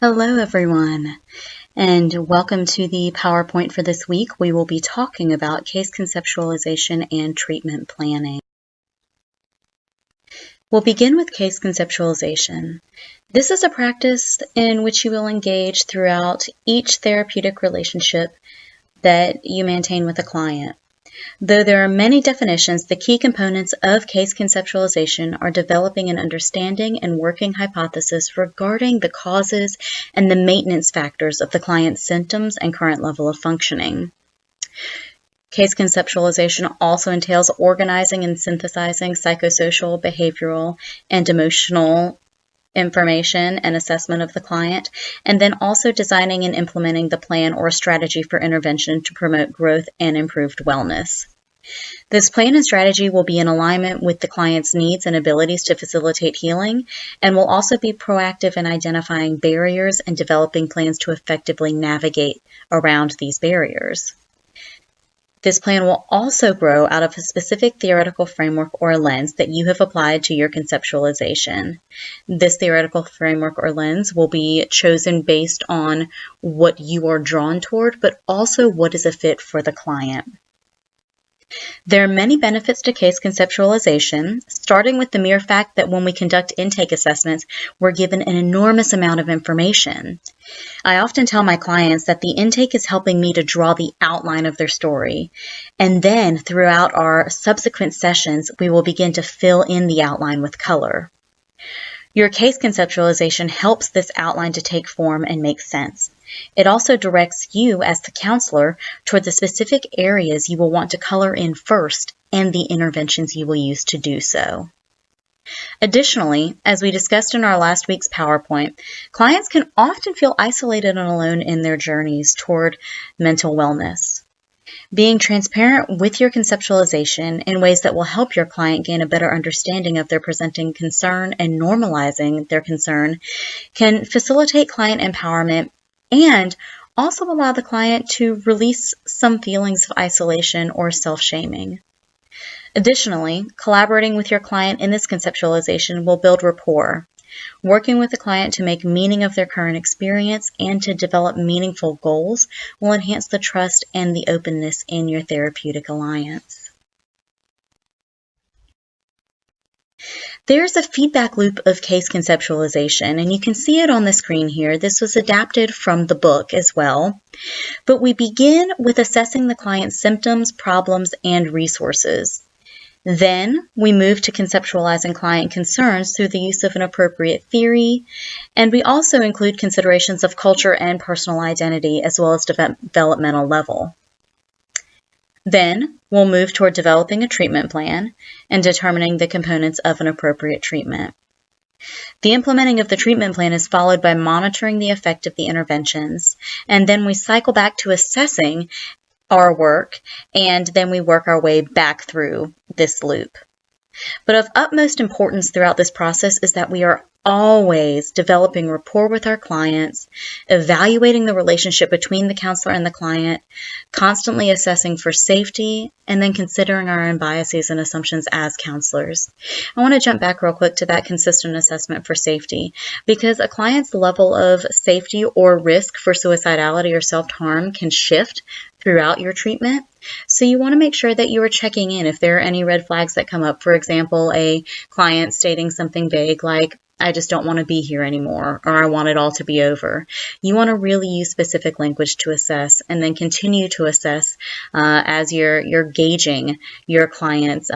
Hello everyone, and welcome to the PowerPoint for this week. We will be talking about case conceptualization and treatment planning. We'll begin with case conceptualization. This is a practice in which you will engage throughout each therapeutic relationship that you maintain with a client. Though there are many definitions, the key components of case conceptualization are developing an understanding and working hypothesis regarding the causes and the maintenance factors of the client's symptoms and current level of functioning. Case conceptualization also entails organizing and synthesizing psychosocial, behavioral, and emotional information and assessment of the client, and then also designing and implementing the plan or strategy for intervention to promote growth and improved wellness. This plan and strategy will be in alignment with the client's needs and abilities to facilitate healing, and will also be proactive in identifying barriers and developing plans to effectively navigate around these barriers. This plan will also grow out of a specific theoretical framework or lens that you have applied to your conceptualization. This theoretical framework or lens will be chosen based on what you are drawn toward, but also what is a fit for the client. There are many benefits to case conceptualization, starting with the mere fact that when we conduct intake assessments, we're given an enormous amount of information. I often tell my clients that the intake is helping me to draw the outline of their story, and then throughout our subsequent sessions, we will begin to fill in the outline with color. Your case conceptualization helps this outline to take form and make sense. It also directs you as the counselor toward the specific areas you will want to color in first and the interventions you will use to do so. Additionally, as we discussed in our last week's PowerPoint, clients can often feel isolated and alone in their journeys toward mental wellness. Being transparent with your conceptualization in ways that will help your client gain a better understanding of their presenting concern and normalizing their concern can facilitate client empowerment and also allow the client to release some feelings of isolation or self-shaming. Additionally, collaborating with your client in this conceptualization will build rapport. Working with the client to make meaning of their current experience and to develop meaningful goals will enhance the trust and the openness in your therapeutic alliance. There's a feedback loop of case conceptualization, and you can see it on the screen here. This was adapted from the book as well. But we begin with assessing the client's symptoms, problems, and resources. Then we move to conceptualizing client concerns through the use of an appropriate theory, and we also include considerations of culture and personal identity as well as developmental level. Then we'll move toward developing a treatment plan and determining the components of an appropriate treatment. The implementing of the treatment plan is followed by monitoring the effect of the interventions, and then we cycle back to assessing our work, and then we work our way back through this loop. But of utmost importance throughout this process is that we are always developing rapport with our clients, evaluating the relationship between the counselor and the client, constantly assessing for safety, and then considering our own biases and assumptions as counselors. I want to jump back real quick to that consistent assessment for safety, because a client's level of safety or risk for suicidality or self-harm can shift throughout your treatment. So you want to make sure that you are checking in if there are any red flags that come up. For example, a client stating something vague like, I just don't want to be here anymore, or I want it all to be over. You want to really use specific language to assess and then continue to assess as you're gauging your clients,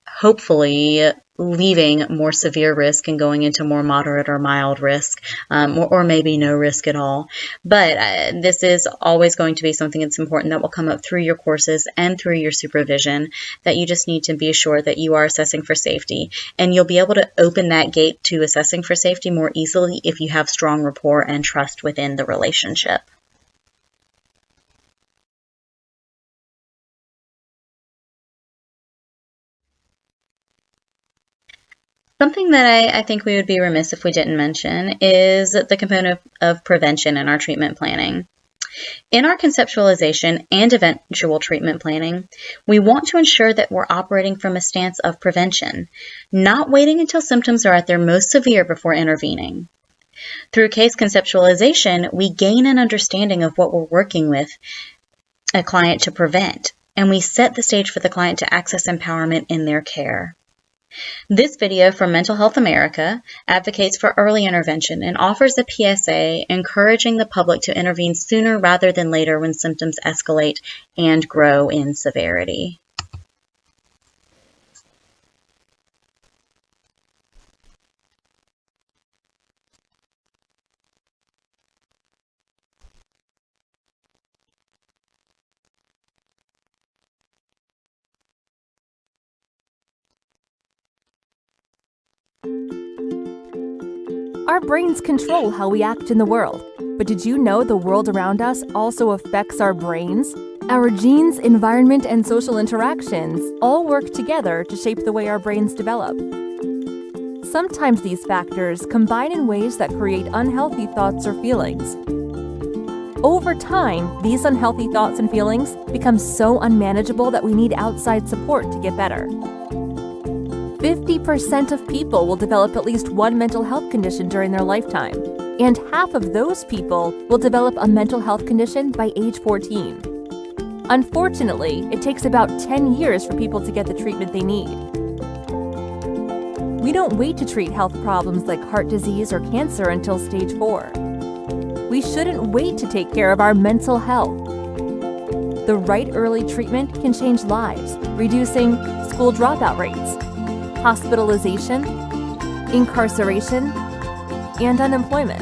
hopefully leaving more severe risk and going into more moderate or mild risk, or maybe no risk at all. But this is always going to be something that's important that will come up through your courses and through your supervision, that you just need to be sure that you are assessing for safety. And you'll be able to open that gate to assessing for safety more easily if you have strong rapport and trust within the relationship. Something that I think we would be remiss if we didn't mention is the component of prevention in our treatment planning. In our conceptualization and eventual treatment planning, we want to ensure that we're operating from a stance of prevention, not waiting until symptoms are at their most severe before intervening. Through case conceptualization, we gain an understanding of what we're working with a client to prevent, and we set the stage for the client to access empowerment in their care. This video from Mental Health America advocates for early intervention and offers a PSA encouraging the public to intervene sooner rather than later when symptoms escalate and grow in severity. Our brains control how we act in the world. But did you know the world around us also affects our brains? Our genes, environment, and social interactions all work together to shape the way our brains develop. Sometimes these factors combine in ways that create unhealthy thoughts or feelings. Over time, these unhealthy thoughts and feelings become so unmanageable that we need outside support to get better. 50% of people will develop at least one mental health condition during their lifetime, and half of those people will develop a mental health condition by age 14. Unfortunately, it takes about 10 years for people to get the treatment they need. We don't wait to treat health problems like heart disease or cancer until stage 4. We shouldn't wait to take care of our mental health. The right early treatment can change lives, reducing school dropout rates, hospitalization, incarceration, and unemployment.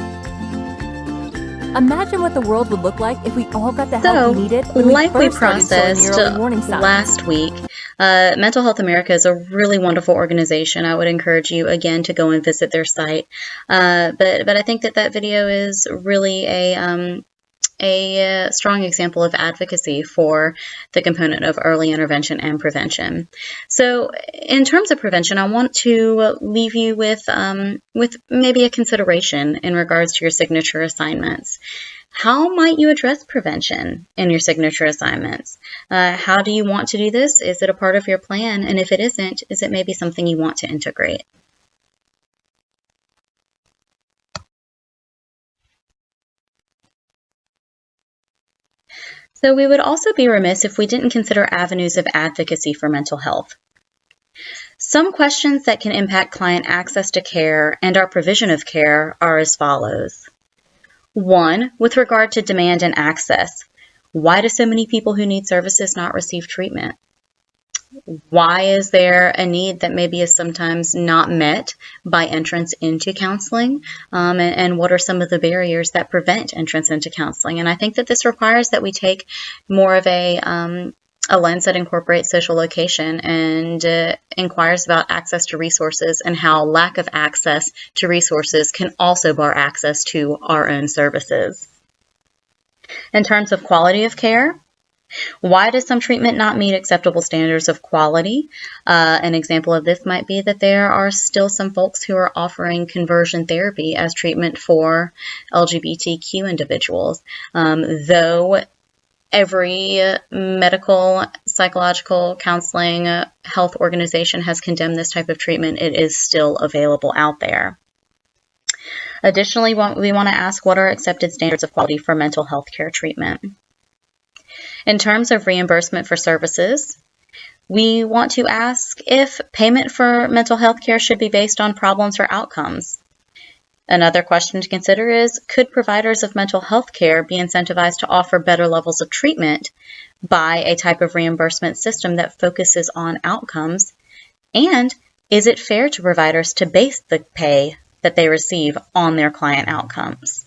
Imagine what the world would look like if we all got the help we needed when we first started showing the early warning signs. Last week, Mental Health America is a really wonderful organization. I would encourage you again to go and visit their site. But I think that video is really a strong example of advocacy for the component of early intervention and prevention. So in terms of prevention, I want to leave you with maybe a consideration in regards to your signature assignments. How might you address prevention in your signature assignments? How do you want to do this? Is it a part of your plan? And if it isn't, is it maybe something you want to integrate? So we would also be remiss if we didn't consider avenues of advocacy for mental health. Some questions that can impact client access to care and our provision of care are as follows. 1, with regard to demand and access. Why do so many people who need services not receive treatment? Why is there a need that maybe is sometimes not met by entrance into counseling? And what are some of the barriers that prevent entrance into counseling? And I think that this requires that we take more of a lens that incorporates social location and inquires about access to resources and how lack of access to resources can also bar access to our own services. In terms of quality of care, why does some treatment not meet acceptable standards of quality? An example of this might be that there are still some folks who are offering conversion therapy as treatment for LGBTQ individuals. Though every medical, psychological, counseling, health organization has condemned this type of treatment, it is still available out there. Additionally, we want to ask what are accepted standards of quality for mental health care treatment. In terms of reimbursement for services, we want to ask if payment for mental health care should be based on problems or outcomes. Another question to consider is, could providers of mental health care be incentivized to offer better levels of treatment by a type of reimbursement system that focuses on outcomes? And is it fair to providers to base the pay that they receive on their client outcomes?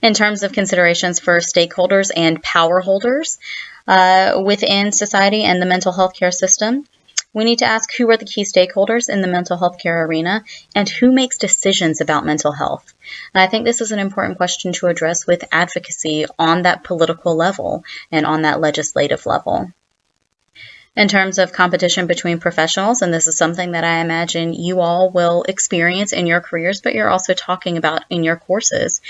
In terms of considerations for stakeholders and power holders within society and the mental health care system, we need to ask who are the key stakeholders in the mental health care arena and who makes decisions about mental health. And I think this is an important question to address with advocacy on that political level and on that legislative level. In terms of competition between professionals, and this is something that I imagine you all will experience in your careers, but you're also talking about in your courses,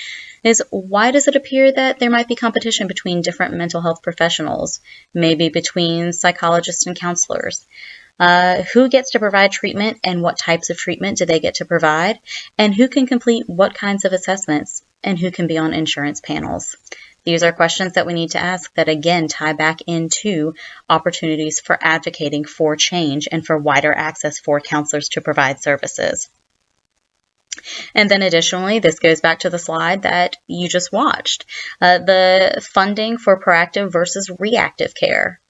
is why does it appear that there might be competition between different mental health professionals, maybe between psychologists and counselors? who gets to provide treatment and what types of treatment do they get to provide, and who can complete what kinds of assessments, and who can be on insurance panels. These are questions that we need to ask that, again, tie back into opportunities for advocating for change and for wider access for counselors to provide services. And then additionally, this goes back to the slide that you just watched, the funding for proactive versus reactive care.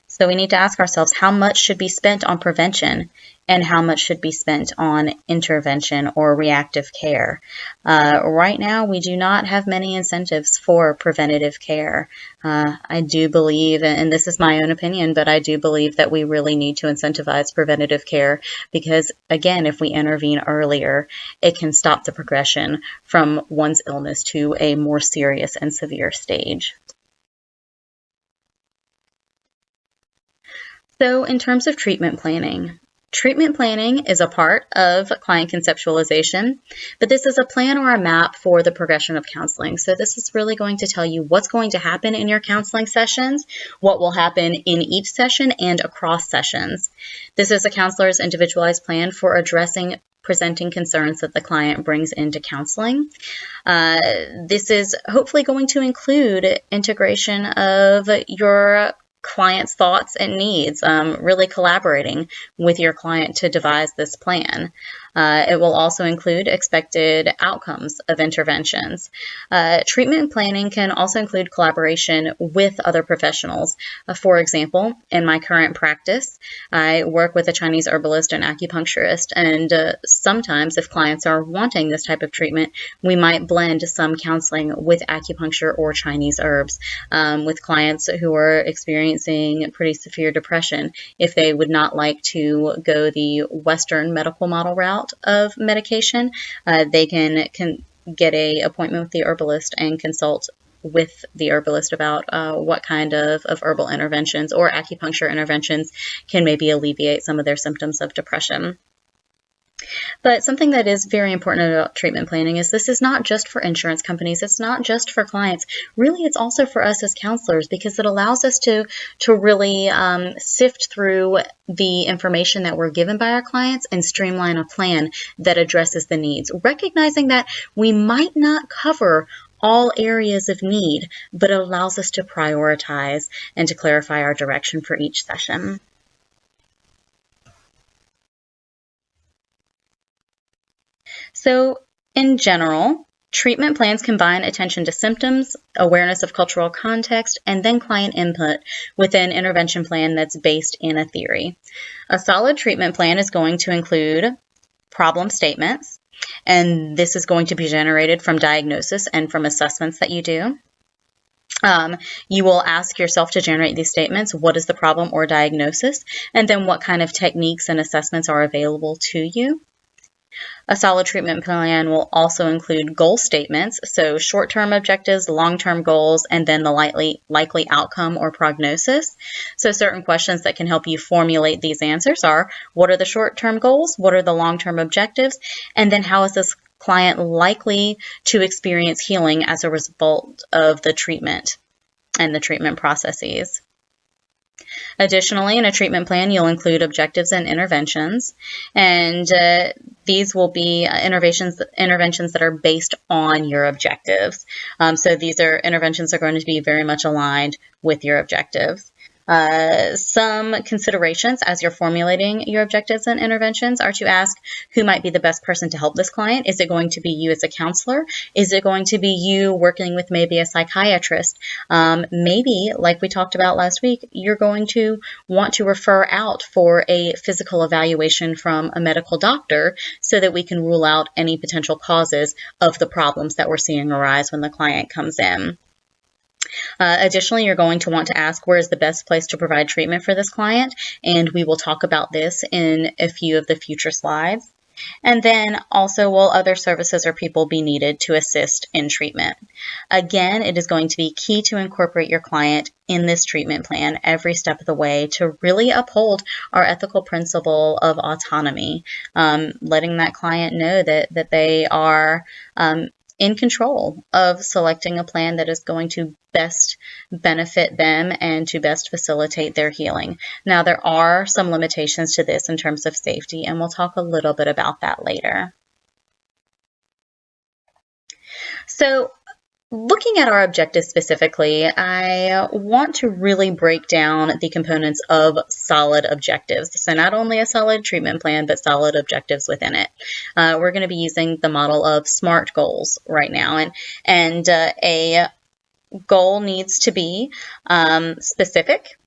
So we need to ask ourselves, how much should be spent on prevention and how much should be spent on intervention or reactive care? Right now, we do not have many incentives for preventative care. I do believe, and this is my own opinion, but I do believe that we really need to incentivize preventative care because, again, if we intervene earlier, it can stop the progression from one's illness to a more serious and severe stage. So in terms of treatment planning is a part of client conceptualization, but this is a plan or a map for the progression of counseling. So this is really going to tell you what's going to happen in your counseling sessions, what will happen in each session and across sessions. This is a counselor's individualized plan for addressing presenting concerns that the client brings into counseling. This is hopefully going to include integration of your client's thoughts and needs, really collaborating with your client to devise this plan. It will also include expected outcomes of interventions. Treatment planning can also include collaboration with other professionals. For example, in my current practice, I work with a Chinese herbalist and acupuncturist, and sometimes if clients are wanting this type of treatment, we might blend some counseling with acupuncture or Chinese herbs with clients who are experiencing pretty severe depression. If they would not like to go the Western medical model route of medication, they can get an appointment with the herbalist and consult with the herbalist about what kind of herbal interventions or acupuncture interventions can maybe alleviate some of their symptoms of depression. But something that is very important about treatment planning is this is not just for insurance companies. It's not just for clients. Really, it's also for us as counselors because it allows us to really sift through the information that we're given by our clients and streamline a plan that addresses the needs, recognizing that we might not cover all areas of need, but it allows us to prioritize and to clarify our direction for each session. So in general, treatment plans combine attention to symptoms, awareness of cultural context, and then client input with an intervention plan that's based in a theory. A solid treatment plan is going to include problem statements, and this is going to be generated from diagnosis and from assessments that you do. You will ask yourself to generate these statements, what is the problem or diagnosis, and then what kind of techniques and assessments are available to you. A solid treatment plan will also include goal statements, so short-term objectives, long-term goals, and then the likely outcome or prognosis. So certain questions that can help you formulate these answers are, what are the short-term goals? What are the long-term objectives? And then how is this client likely to experience healing as a result of the treatment and the treatment processes? Additionally, in a treatment plan, you'll include objectives and interventions, and these will be interventions that are based on your objectives. So these interventions are going to be very much aligned with your objectives. Some considerations as you're formulating your objectives and interventions are to ask who might be the best person to help this client. Is it going to be you as a counselor? Is it going to be you working with maybe a psychiatrist? Maybe, like we talked about last week, you're going to want to refer out for a physical evaluation from a medical doctor so that we can rule out any potential causes of the problems that we're seeing arise when the client comes in. Additionally, you're going to want to ask where is the best place to provide treatment for this client, and we will talk about this in a few of the future slides. And then also, will other services or people be needed to assist in treatment? Again, it is going to be key to incorporate your client in this treatment plan every step of the way to really uphold our ethical principle of autonomy, letting that client know that they are in control of selecting a plan that is going to best benefit them and to best facilitate their healing. Now, there are some limitations to this in terms of safety, and we'll talk a little bit about that later. So, looking at our objectives specifically, I want to really break down the components of solid objectives. So not only a solid treatment plan, but solid objectives within it. We're going to be using the model of SMART goals right now. And a goal needs to be specific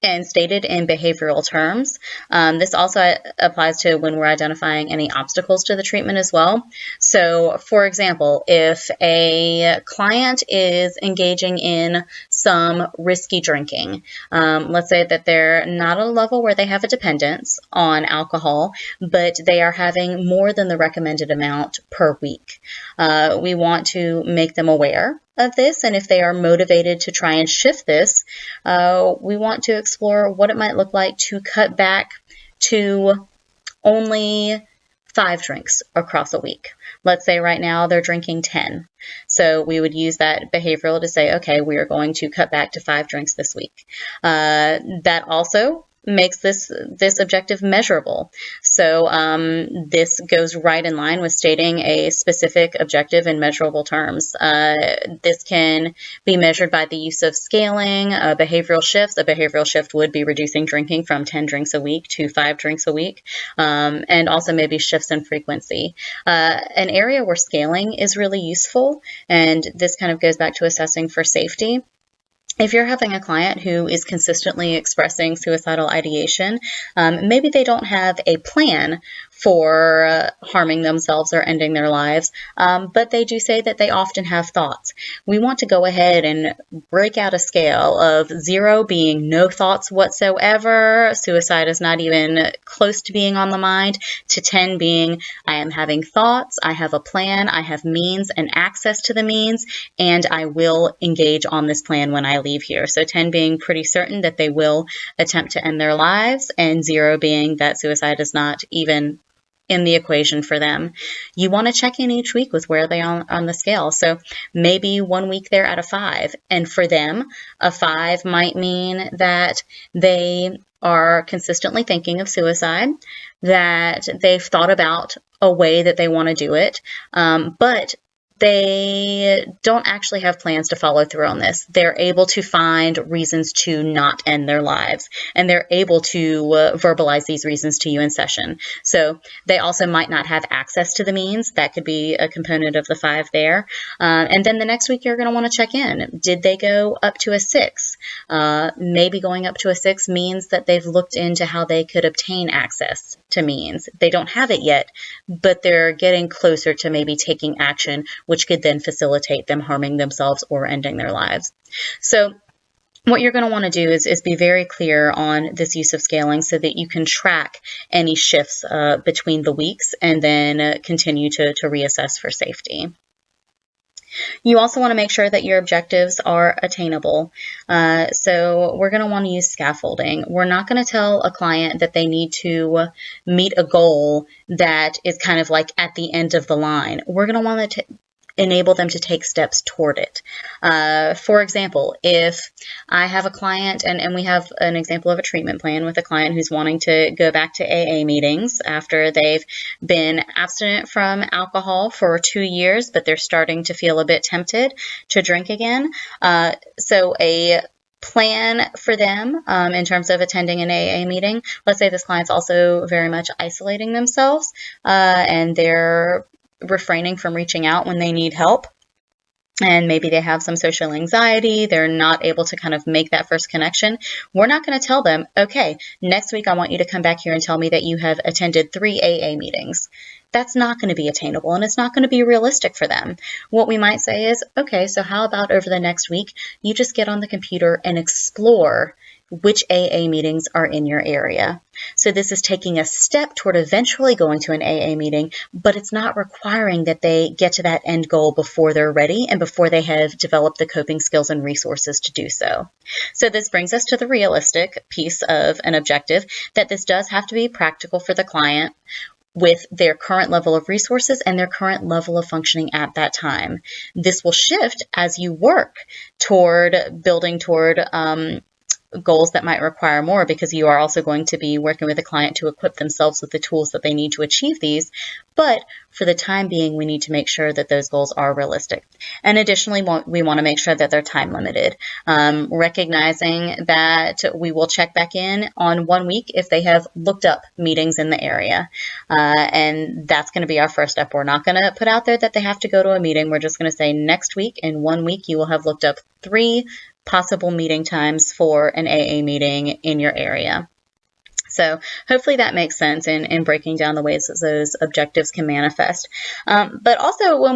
and stated in behavioral terms. This also applies to when we're identifying any obstacles to the treatment as well. So, for example, if a client is engaging in some risky drinking, let's say that they're not at a level where they have a dependence on alcohol, but they are having more than the recommended amount per week. We want to make them aware of this, and if they are motivated to try and shift this, we want to explore what it might look like to cut back to only 5 drinks across a week. Let's say right now they're drinking 10. So we would use that behavioral to say, okay, we are going to cut back to 5 drinks this week. That also makes this objective measurable. So this goes right in line with stating a specific objective in measurable terms. This can be measured by the use of scaling, behavioral shifts. A behavioral shift would be reducing drinking from 10 drinks a week to 5 drinks a week, and also maybe shifts in frequency. An area where scaling is really useful, and this kind of goes back to assessing for safety. If you're having a client who is consistently expressing suicidal ideation, maybe they don't have a plan for harming themselves or ending their lives, but they do say that they often have thoughts. We want to go ahead and break out a scale of 0 being no thoughts whatsoever, suicide is not even close to being on the mind, to 10 being I am having thoughts, I have a plan, I have means and access to the means, and I will engage on this plan when I leave here. So 10 being pretty certain that they will attempt to end their lives, and 0 being that suicide is not even in the equation for them. You want to check in each week with where they are on the scale. So maybe one week they're at a 5, and for them, a 5 might mean that they are consistently thinking of suicide, that they've thought about a way that they want to do it, but they don't actually have plans to follow through on this. They're able to find reasons to not end their lives, and they're able to verbalize these reasons to you in session. So they also might not have access to the means. That could be a component of the 5 there. And then the next week you're going to want to check in. Did they go up to a 6? Maybe going up to a 6 means that they've looked into how they could obtain access to means. They don't have it yet, but they're getting closer to maybe taking action, which could then facilitate them harming themselves or ending their lives. So what you're going to want to do is be very clear on this use of scaling so that you can track any shifts between the weeks and then continue to reassess for safety. You also want to make sure that your objectives are attainable. So we're going to want to use scaffolding. We're not going to tell a client that they need to meet a goal that is kind of like at the end of the line. We're going to want to enable them to take steps toward it. For example, if I have a client, and we have an example of a treatment plan with a client who's wanting to go back to AA meetings after they've been abstinent from alcohol for 2 years, but they're starting to feel a bit tempted to drink again. So a plan for them in terms of attending an AA meeting. Let's say this client's also very much isolating themselves and they're refraining from reaching out when they need help. And maybe they have some social anxiety, they're not able to kind of make that first connection. We're not going to tell them, okay, next week I want you to come back here and tell me that you have attended 3 AA meetings. That's not going to be attainable, and it's not going to be realistic for them. What we might say is, okay, so how about over the next week, you just get on the computer and explore which AA meetings are in your area. So this is taking a step toward eventually going to an AA meeting, but it's not requiring that they get to that end goal before they're ready and before they have developed the coping skills and resources to do so. So this brings us to the realistic piece of an objective, that this does have to be practical for the client. with their current level of resources and their current level of functioning at that time. This will shift as you work toward building toward goals that might require more, because you are also going to be working with a client to equip themselves with the tools that they need to achieve these. But for the time being, we need to make sure that those goals are realistic. And additionally, we want to make sure that they're time limited, recognizing that we will check back in on 1 week if they have looked up meetings in the area. And that's going to be our first step. We're not going to put out there that they have to go to a meeting. We're just going to say next week, in 1 week, you will have looked up 3 possible meeting times for an AA meeting in your area. So hopefully that makes sense in breaking down the ways that those objectives can manifest. But also when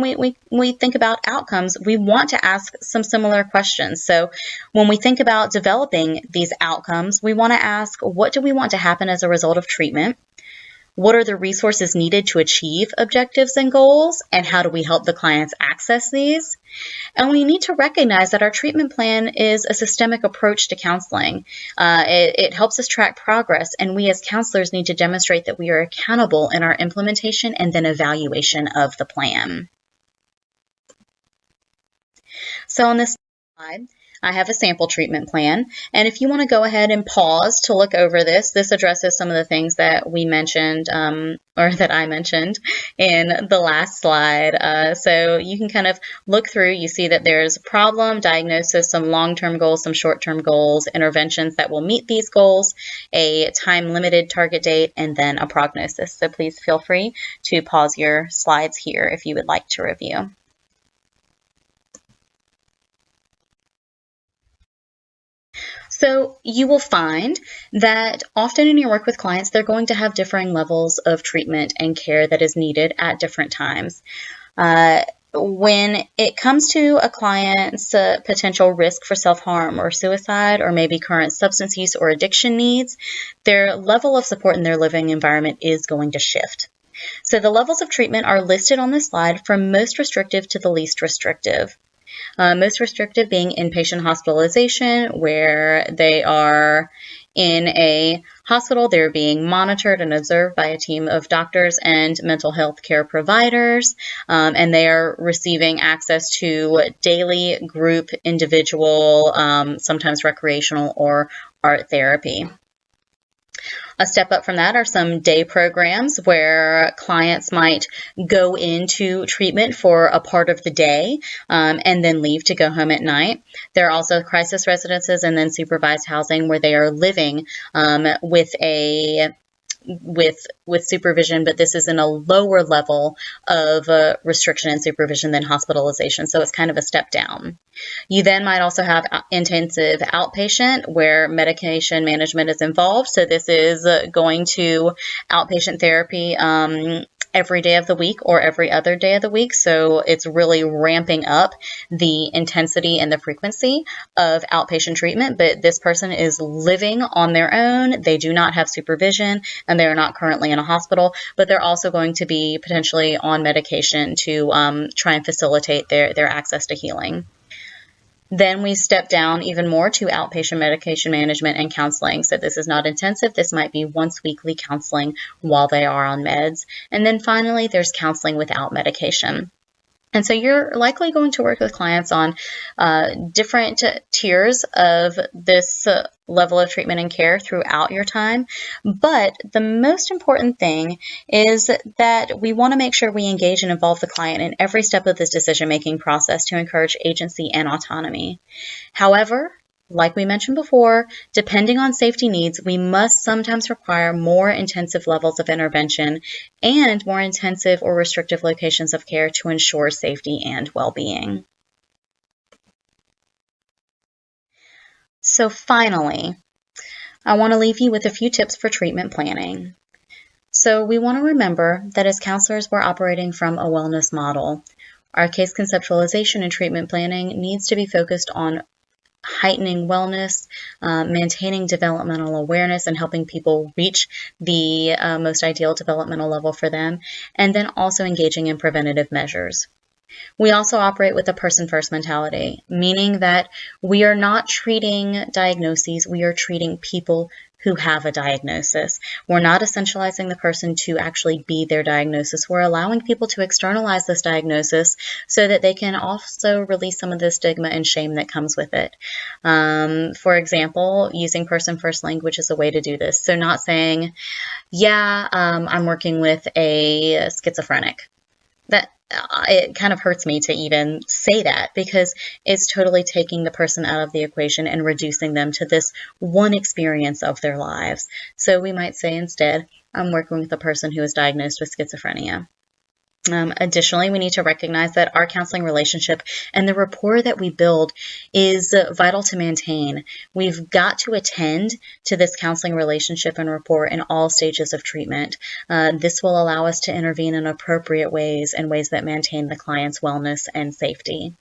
we think about outcomes, we want to ask some similar questions. So when we think about developing these outcomes, we want to ask, what do we want to happen as a result of treatment? What are the resources needed to achieve objectives and goals? And how do we help the clients access these? And we need to recognize that our treatment plan is a systemic approach to counseling. It helps us track progress, and we as counselors need to demonstrate that we are accountable in our implementation and then evaluation of the plan. So on this slide, I have a sample treatment plan, and if you want to go ahead and pause to look over this addresses some of the things that we mentioned, or that I mentioned in the last slide. So you can kind of look through, you see that there's problem, diagnosis, some long-term goals, some short-term goals, interventions that will meet these goals, a time-limited target date, and then a prognosis. So please feel free to pause your slides here if you would like to review. So you will find that often in your work with clients, they're going to have differing levels of treatment and care that is needed at different times. When it comes to a client's potential risk for self-harm or suicide, or maybe current substance use or addiction needs, their level of support in their living environment is going to shift. So the levels of treatment are listed on this slide from most restrictive to the least restrictive. Most restrictive being inpatient hospitalization, where they are in a hospital, they're being monitored and observed by a team of doctors and mental health care providers, and they are receiving access to daily, group, individual, sometimes recreational or art therapy. A step up from that are some day programs where clients might go into treatment for a part of the day and then leave to go home at night. There are also crisis residences and then supervised housing where they are living with supervision, but this is in a lower level of restriction and supervision than hospitalization, so it's kind of a step down. You then might also have intensive outpatient where medication management is involved, so this is going to outpatient therapy every day of the week or every other day of the week. So it's really ramping up the intensity and the frequency of outpatient treatment. But this person is living on their own. They do not have supervision and they are not currently in a hospital, but they're also going to be potentially on medication to try and facilitate their access to healing. Then we step down even more to outpatient medication management and counseling. So this is not intensive. This might be once weekly counseling while they are on meds. And then finally, there's counseling without medication. And so you're likely going to work with clients on different tiers of this level of treatment and care throughout your time. But the most important thing is that we want to make sure we engage and involve the client in every step of this decision-making process to encourage agency and autonomy. However, like we mentioned before, depending on safety needs, we must sometimes require more intensive levels of intervention and more intensive or restrictive locations of care to ensure safety and well-being. So finally, I want to leave you with a few tips for treatment planning. So we want to remember that as counselors, we're operating from a wellness model. Our case conceptualization and treatment planning needs to be focused on heightening wellness, maintaining developmental awareness and helping people reach the most ideal developmental level for them, and then also engaging in preventative measures. We also operate with a person-first mentality, meaning that we are not treating diagnoses, we are treating people who have a diagnosis. We're not essentializing the person to actually be their diagnosis. We're allowing people to externalize this diagnosis so that they can also release some of the stigma and shame that comes with it. For example, using person-first language is a way to do this. So not saying, yeah, I'm working with a schizophrenic. That it kind of hurts me to even say that, because it's totally taking the person out of the equation and reducing them to this one experience of their lives. So we might say instead, I'm working with a person who is diagnosed with schizophrenia. Additionally, we need to recognize that our counseling relationship and the rapport that we build is vital to maintain. We've got to attend to this counseling relationship and rapport in all stages of treatment. This will allow us to intervene in appropriate ways, in ways that maintain the client's wellness and safety.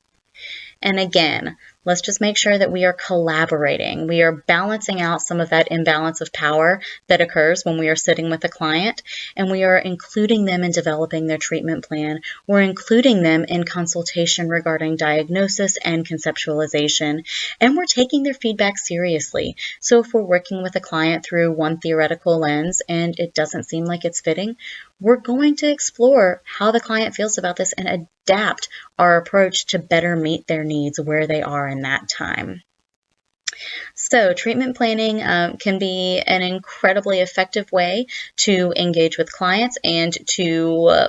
And again, let's just make sure that we are collaborating. We are balancing out some of that imbalance of power that occurs when we are sitting with a client, and we are including them in developing their treatment plan. We're including them in consultation regarding diagnosis and conceptualization, and we're taking their feedback seriously. So if we're working with a client through one theoretical lens and it doesn't seem like it's fitting, we're going to explore how the client feels about this and adapt our approach to better meet their needs where they are in that time. So treatment planning can be an incredibly effective way to engage with clients and to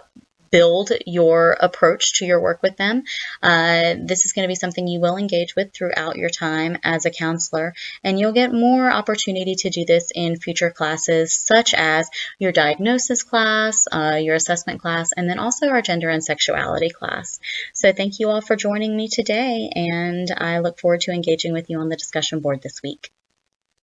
build your approach to your work with them. This is going to be something you will engage with throughout your time as a counselor, and you'll get more opportunity to do this in future classes, such as your diagnosis class, your assessment class, and then also our gender and sexuality class. So thank you all for joining me today, and I look forward to engaging with you on the discussion board this week.